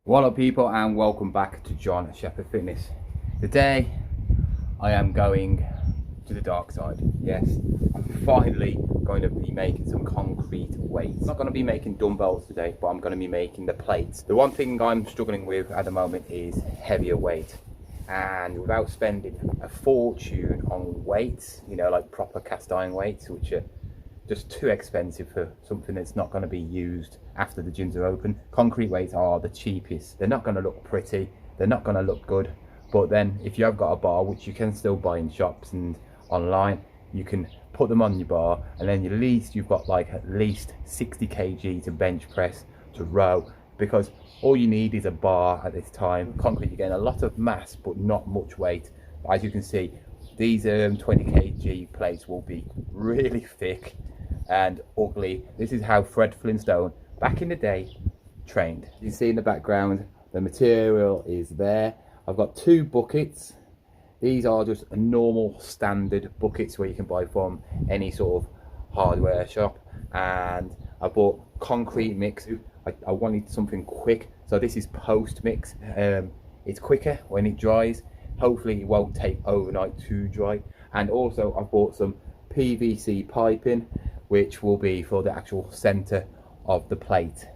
What up people, and welcome back to Jon Sheppard Fitness. Today I am going to the dark side. Yes, I'm finally going to be making some concrete weights. I'm not going to be making dumbbells today, but I'm going to be making the plates. The one thing I'm struggling with at the moment is heavier weight, and without spending a fortune on weights, you know, like proper cast iron weights, which are just too expensive for something that's not going to be used after the gyms are open. Concrete weights are the cheapest. They're not going to look pretty, they're not going to look good, but then if you have got a bar, which you can still buy in shops and online, you can put them on your bar, and then at least you've got like at least 60 kg to bench press, to row, because all you need is a bar at this time. Concrete, you're getting a lot of mass but not much weight. As you can see, these 20 kg plates will be really thick and ugly. This is how Fred Flintstone back in the day trained. You see in the background, the material is there. I've got two buckets. These are just a normal standard buckets where you can buy from any sort of hardware shop, and I bought concrete mix. I wanted something quick, so this is post mix. It's quicker when it dries. Hopefully it won't take overnight to dry. And also I bought some PVC piping, which will be for the actual center of the plate.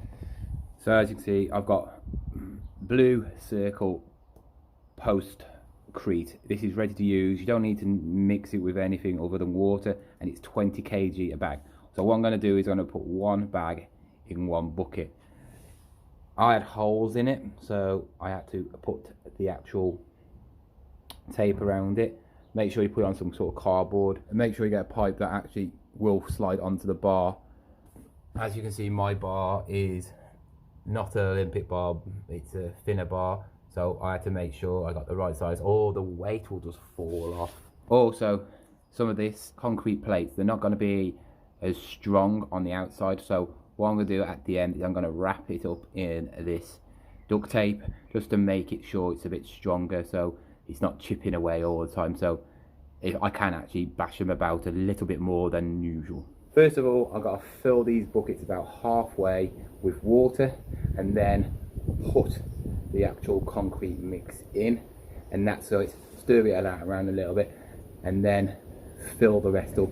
So as you can see, I've got blue circle postcrete. This is ready to use. You don't need to mix it with anything other than water, and it's 20 kg a bag. So what I'm going to do is I'm going to put one bag in one bucket. I had holes in it, so I had to put the actual tape around it. Make sure you put on some sort of cardboard, and make sure you get a pipe that actually will slide onto the bar. As you can see, my bar is not an Olympic bar, it's a thinner bar, so I had to make sure I got the right size, or the weight will just fall off. Also, some of this concrete plates, they're not going to be as strong on the outside, so what I'm going to do at the end is I'm going to wrap it up in this duct tape just to make it sure it's a bit stronger, so it's not chipping away all the time, so I can actually bash them about a little bit more than usual. First of all, I've got to fill these buckets about halfway with water, and then put the actual concrete mix in, and that's so it's stir it around a little bit, and then fill the rest up,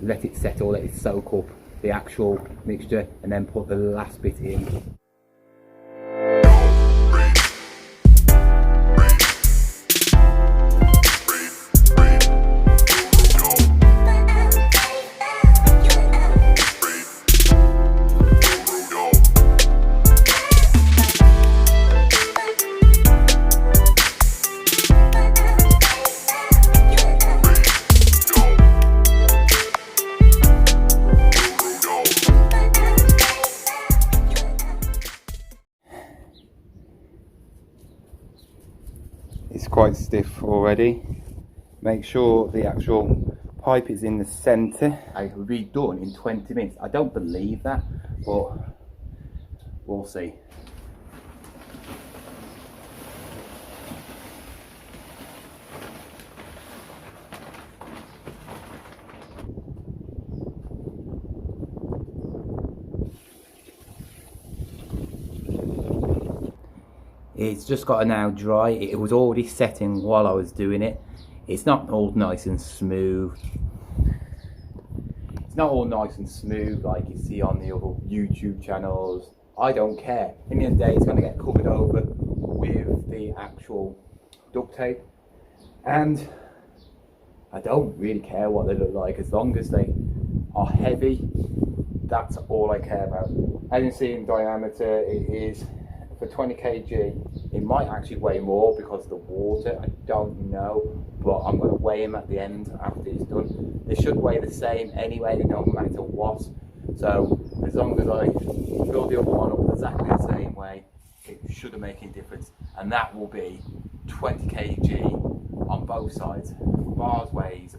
let it settle, let it soak up the actual mixture, and then put the last bit in. It's quite stiff already. Make sure the actual pipe is in the center. I will be done in 20 minutes. I don't believe that, but we'll see. It's just got to now dry. It was already setting while I was doing it. It's not all nice and smooth. It's not all nice and smooth like you see on the other YouTube channels. I don't care. In the end of the day, it's going to get covered over with the actual duct tape, and I don't really care what they look like as long as they are heavy. That's all I care about. As you can see in diameter, it is for 20 kg. It might actually weigh more because of the water, I don't know, but I'm going to weigh him at the end after it's done. They should weigh the same anyway, no matter what, so as long as I fill the other one up exactly the same way, it shouldn't make any difference. And that will be 20 kg on both sides. The bar weighs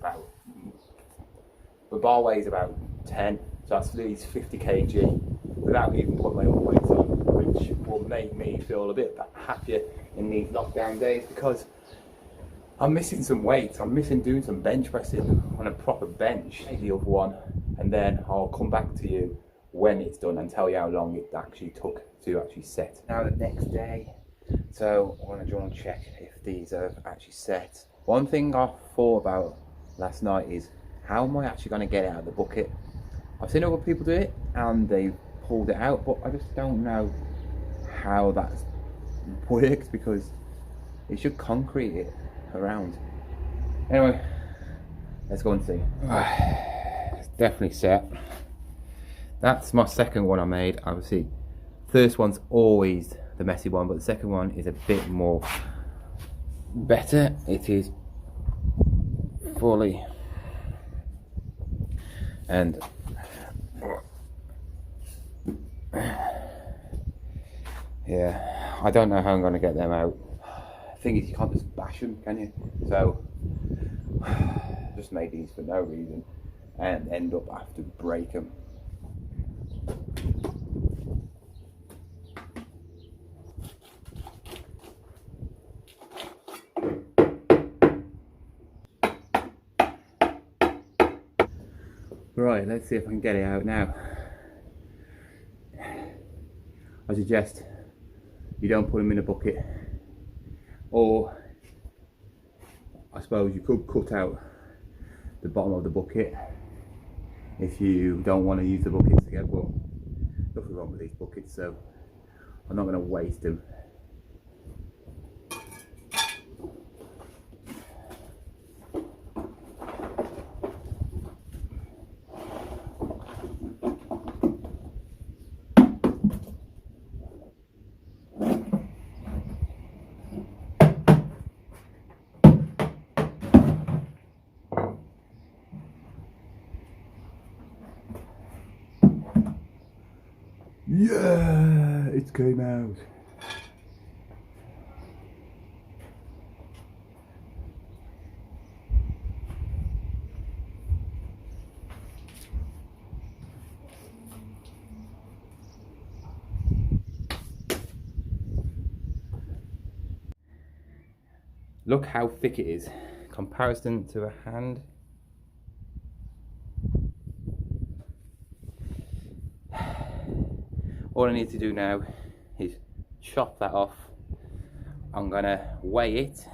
about 10, so that's at least 50 kg without even putting my own weights on, which will make me feel a bit happier in these lockdown days, because I'm missing some weights. I'm missing doing some bench pressing on a proper bench. Take the other one, and then I'll come back to you when it's done and tell you how long it actually took to actually set. Now the next day, so I'm going to go and check if these have actually set. One thing I thought about last night is, how am I actually going to get it out of the bucket? I've seen other people do it and they've pulled it out, but I just don't know how that works, because it should concrete it around. Anyway, let's go and see. It's definitely set. That's my second one I made. Obviously, first one's always the messy one, but the second one is a bit more better. It is fully, and yeah, I don't know how I'm going to get them out. The thing is, you can't just bash them, can you? So just made these for no reason and end up having to break them. Right, let's see if I can get it out now. I suggest you don't put them in a bucket, or I suppose you could cut out the bottom of the bucket if you don't want to use the buckets again, but nothing wrong with these buckets, so I'm not going to waste them. Yeah, it came out. Look how thick it is, comparison to a hand. All I need to do now is chop that off. I'm gonna weigh it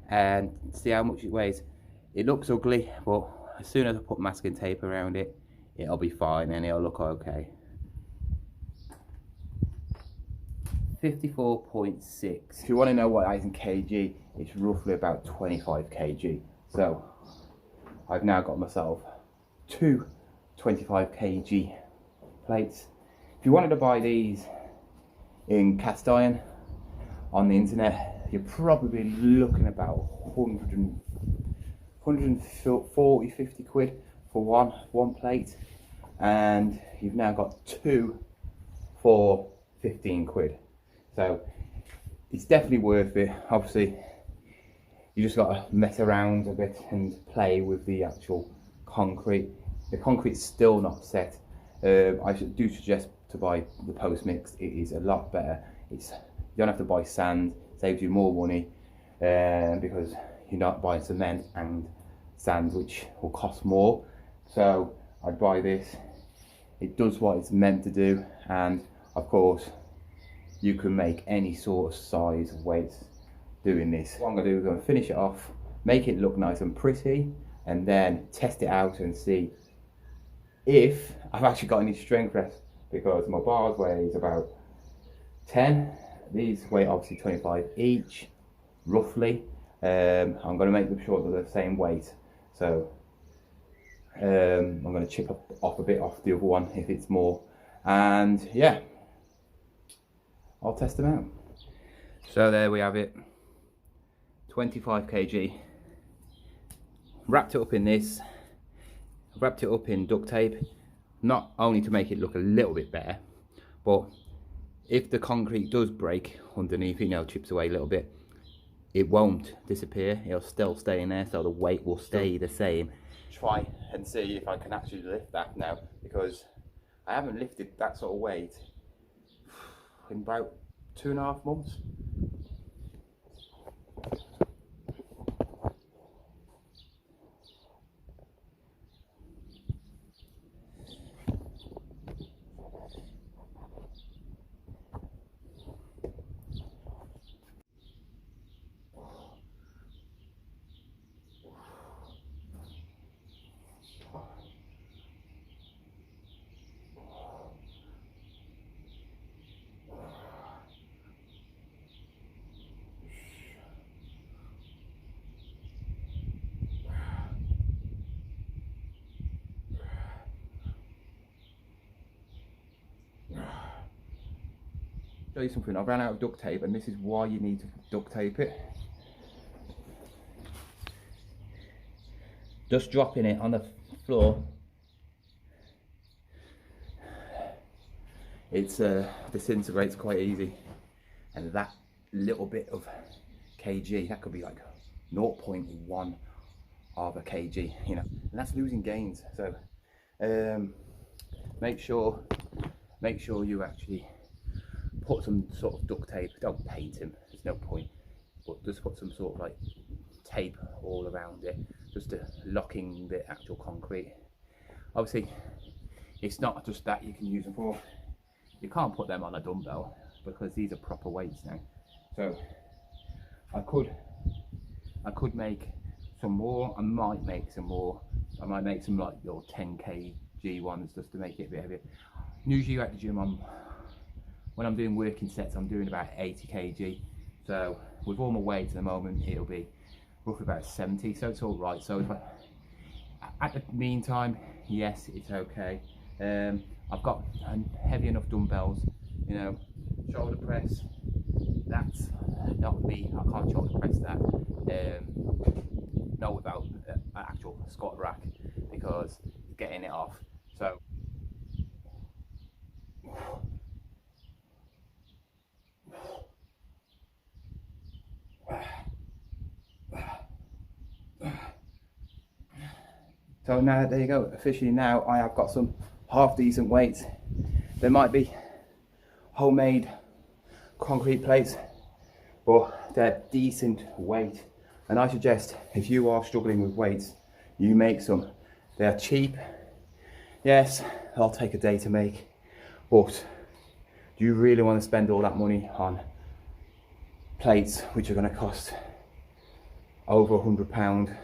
and see how much it weighs. It looks ugly, but as soon as I put masking tape around it, it'll be fine and it'll look okay. 54.6. If you want to know what that is in kg, it's roughly about 25 kg. So I've now got myself two 25 kg plates. If you wanted to buy these in cast iron on the internet, you're probably looking about 140, 50 quid for one plate, and you've now got two for 15 quid. So it's definitely worth it. Obviously, you just got to mess around a bit and play with the actual concrete. The concrete's still not set. I do suggest to buy the post mix. It is a lot better. You don't have to buy sand, saves you more money, because you're not buying cement and sand, which will cost more. So I'd buy this. It does what it's meant to do, and of course you can make any sort of size weights doing this. What I'm going to do is I'm going to finish it off, make it look nice and pretty, and then test it out and see if I've actually got any strength rest, because my bars weighs about 10, these weigh obviously 25 each, roughly. I'm going to make them sure they're the same weight, so I'm going to chip off a bit off the other one if it's more, and yeah, I'll test them out. So there we have it, 25 kg, wrapped it up in this, wrapped it up in duct tape, not only to make it look a little bit better, but if the concrete does break underneath, you know, chips away a little bit, it won't disappear, it'll still stay in there, so the weight will stay the same. Try and see if I can actually lift that now, because I haven't lifted that sort of weight in about 2.5 months. show you something. I ran out of duct tape, and this is why you need to duct tape it. Just dropping it on the floor, it's disintegrates quite easy, and that little bit of kg, that could be like 0.1 of a kg, you know, and that's losing gains. So make sure you actually put some sort of duct tape. Don't paint him, there's no point, but just put some sort of like tape all around it, just to locking the actual concrete. Obviously it's not just that you can use them for. You can't put them on a dumbbell because these are proper weights now. So I could make some more. I might make some more. I might make some like your 10 kg ones just to make it a bit heavier. Usually at the gym, when I'm doing working sets, I'm doing about 80 kg. So with all my weights at the moment, it'll be roughly about 70. So it's all right. So if at the meantime, yes, it's okay. I've got heavy enough dumbbells, you know, shoulder press. That's not me. I can't shoulder press that. Not without an actual squat rack, because getting it off. So now there you go. Officially now I have got some half decent weights. There might be homemade concrete plates, but they're decent weight. And I suggest, if you are struggling with weights, you make some. They're cheap. Yes, they'll take a day to make, but do you really want to spend all that money on plates which are going to cost over £100,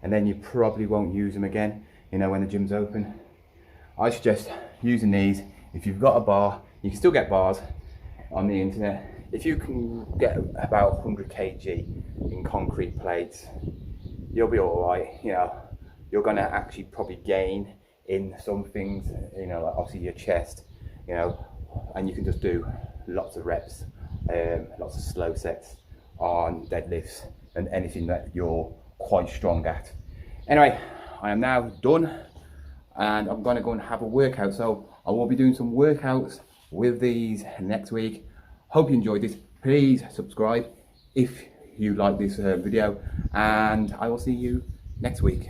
and then you probably won't use them again, you know, when the gym's open? I suggest using these. If you've got a bar, you can still get bars on the internet. If you can get about 100 kg in concrete plates, you'll be all right. You know, you're gonna actually probably gain in some things, you know, like obviously your chest, you know, and you can just do lots of reps, lots of slow sets on deadlifts and anything that you're quite strong at. Anyway, I am now done, and I'm gonna go and have a workout. So I will be doing some workouts with these next week. Hope you enjoyed this. Please subscribe if you like this video, and I will see you next week.